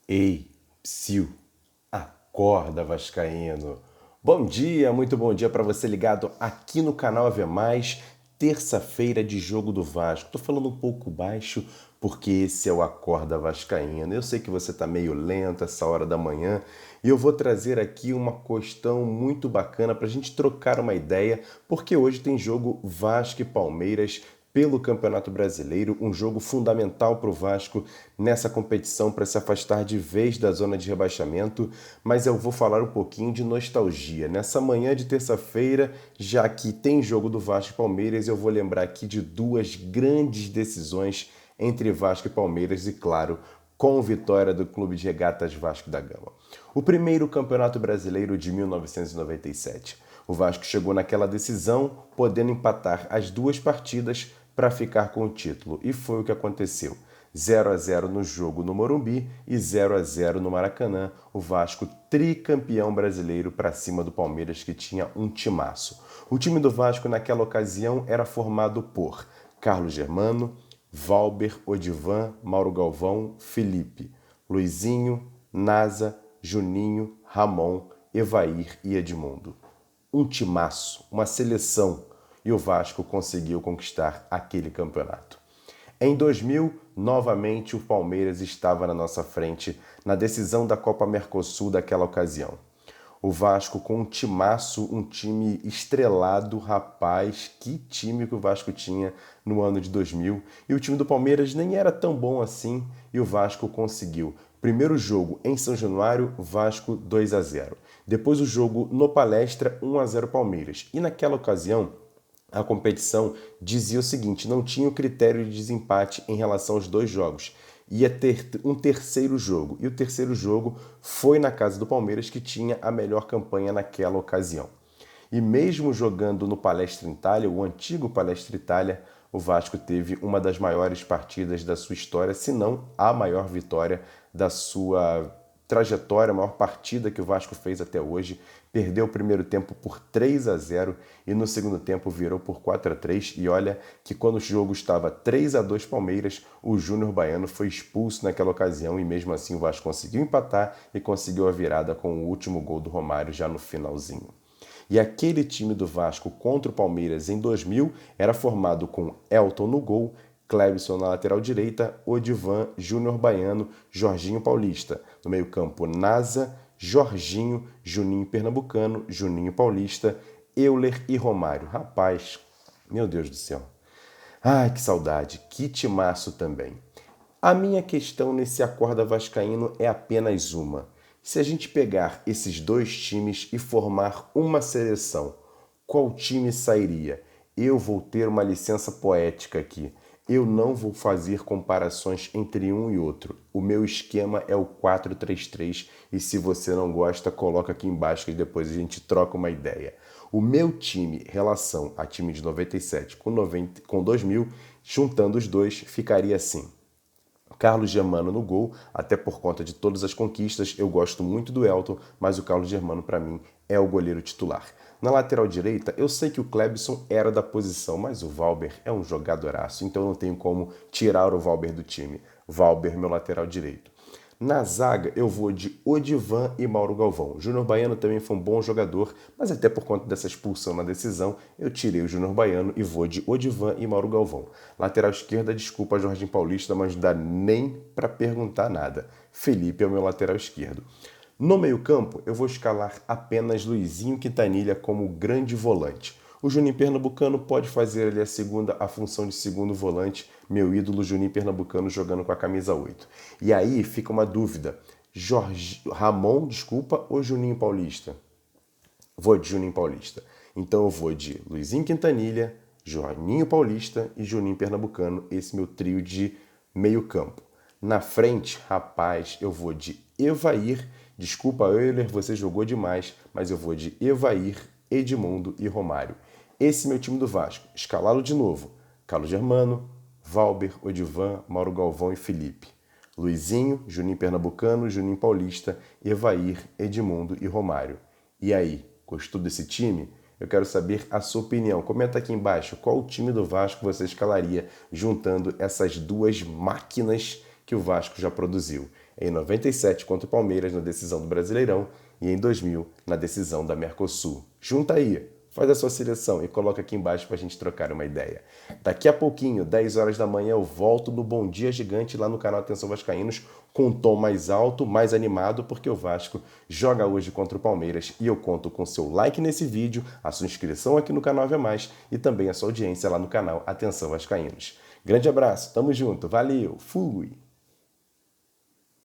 Ei, psiu, acorda, vascaíno. Bom dia, muito bom dia para você ligado aqui no canal Ave Mais, terça-feira de jogo do Vasco. Tô falando um pouco baixo porque esse é o Acorda Vascaíno. Eu sei que você tá meio lento essa hora da manhã e eu vou trazer aqui uma questão muito bacana para a gente trocar uma ideia, porque hoje tem jogo Vasco e Palmeiras pelo Campeonato Brasileiro, um jogo fundamental para o Vasco nessa competição para se afastar de vez da zona de rebaixamento, mas eu vou falar um pouquinho de nostalgia. Nessa manhã de terça-feira, já que tem jogo do Vasco e Palmeiras, eu vou lembrar aqui de duas grandes decisões entre Vasco e Palmeiras e, claro, com vitória do Clube de Regatas Vasco da Gama. O primeiro Campeonato Brasileiro de 1997. O Vasco chegou naquela decisão, podendo empatar as duas partidas para ficar com o título. E foi o que aconteceu. 0-0 no jogo no Morumbi e 0-0 no Maracanã. O Vasco tricampeão brasileiro para cima do Palmeiras, que tinha um timaço. O time do Vasco naquela ocasião era formado por Carlos Germano, Valber, Odivan, Mauro Galvão, Felipe, Luizinho, Nasa, Juninho, Ramon, Evair e Edmundo. Um timaço, uma seleção, e o Vasco conseguiu conquistar aquele campeonato. Em 2000, novamente o Palmeiras estava na nossa frente na decisão da Copa Mercosul daquela ocasião. O Vasco com um timaço, um time estrelado, rapaz, que time que o Vasco tinha no ano de 2000. E o time do Palmeiras nem era tão bom assim e o Vasco conseguiu. Primeiro jogo em São Januário, Vasco 2-0. Depois o jogo no Palestra, 1-0 Palmeiras. E naquela ocasião, a competição dizia o seguinte: não tinha o critério de desempate em relação aos dois jogos. Ia ter um terceiro jogo. E o terceiro jogo foi na casa do Palmeiras, que tinha a melhor campanha naquela ocasião. E mesmo jogando no Palestra Itália, o antigo Palestra Itália, o Vasco teve uma das maiores partidas da sua história, se não a maior vitória da sua trajetória, a maior partida que o Vasco fez até hoje. Perdeu o primeiro tempo por 3-0 e no segundo tempo virou por 4-3. E olha que quando o jogo estava 3-2 Palmeiras, o Júnior Baiano foi expulso naquela ocasião e mesmo assim o Vasco conseguiu empatar e conseguiu a virada com o último gol do Romário já no finalzinho. E aquele time do Vasco contra o Palmeiras em 2000 era formado com Elton no gol, Clebson na lateral direita, Odivan, Júnior Baiano, Jorginho Paulista. No meio-campo, Nasa, Jorginho, Juninho Pernambucano, Juninho Paulista, Euler e Romário. Rapaz, meu Deus do céu. Ai, que saudade, que timaço também. A minha questão nesse Acorda Vascaíno é apenas uma. Se a gente pegar esses dois times e formar uma seleção, qual time sairia? Eu vou ter uma licença poética aqui. Eu não vou fazer comparações entre um e outro. O meu esquema é o 4-3-3 e se você não gosta, coloca aqui embaixo que depois a gente troca uma ideia. O meu time, relação a time de 97 com 2000, juntando os dois, ficaria assim. Carlos Germano no gol, até por conta de todas as conquistas, eu gosto muito do Elton, mas o Carlos Germano para mim é o goleiro titular. Na lateral direita, eu sei que o Clebson era da posição, mas o Valber é um jogadoraço, então eu não tenho como tirar o Valber do time. Valber, meu lateral direito. Na zaga, eu vou de Odivan e Mauro Galvão. Júnior Baiano também foi um bom jogador, mas até por conta dessa expulsão na decisão, eu tirei o Júnior Baiano e vou de Odivan e Mauro Galvão. Lateral esquerda, desculpa Jorginho Paulista, mas não dá nem para perguntar nada. Felipe é o meu lateral esquerdo. No meio-campo, eu vou escalar apenas Luizinho Quintanilha como grande volante. O Juninho Pernambucano pode fazer ali a função de segundo volante, meu ídolo Juninho Pernambucano jogando com a camisa 8. E aí fica uma dúvida, Ramon, desculpa, ou Juninho Paulista? Vou de Juninho Paulista. Então eu vou de Luizinho Quintanilha, Juninho Paulista e Juninho Pernambucano, esse meu trio de meio campo. Na frente, rapaz, eu vou de Evair, desculpa Euler, você jogou demais, mas eu vou de Evair, Edmundo e Romário. Esse é meu time do Vasco, escalado de novo, Carlos Germano, Valber, Odivan, Mauro Galvão e Felipe. Luizinho, Juninho Pernambucano, Juninho Paulista, Evair, Edmundo e Romário. E aí, gostou desse time? Eu quero saber a sua opinião. Comenta aqui embaixo qual time do Vasco você escalaria juntando essas duas máquinas que o Vasco já produziu. Em 97 contra o Palmeiras na decisão do Brasileirão e em 2000 na decisão da Mercosul. Junta aí, faz a sua seleção e coloca aqui embaixo para a gente trocar uma ideia. Daqui a pouquinho, 10 horas da manhã, eu volto no Bom Dia Gigante lá no canal Atenção Vascaínos com um tom mais alto, mais animado, porque o Vasco joga hoje contra o Palmeiras e eu conto com seu like nesse vídeo, a sua inscrição aqui no canal Ave Mais e também a sua audiência lá no canal Atenção Vascaínos. Grande abraço, tamo junto, valeu, fui!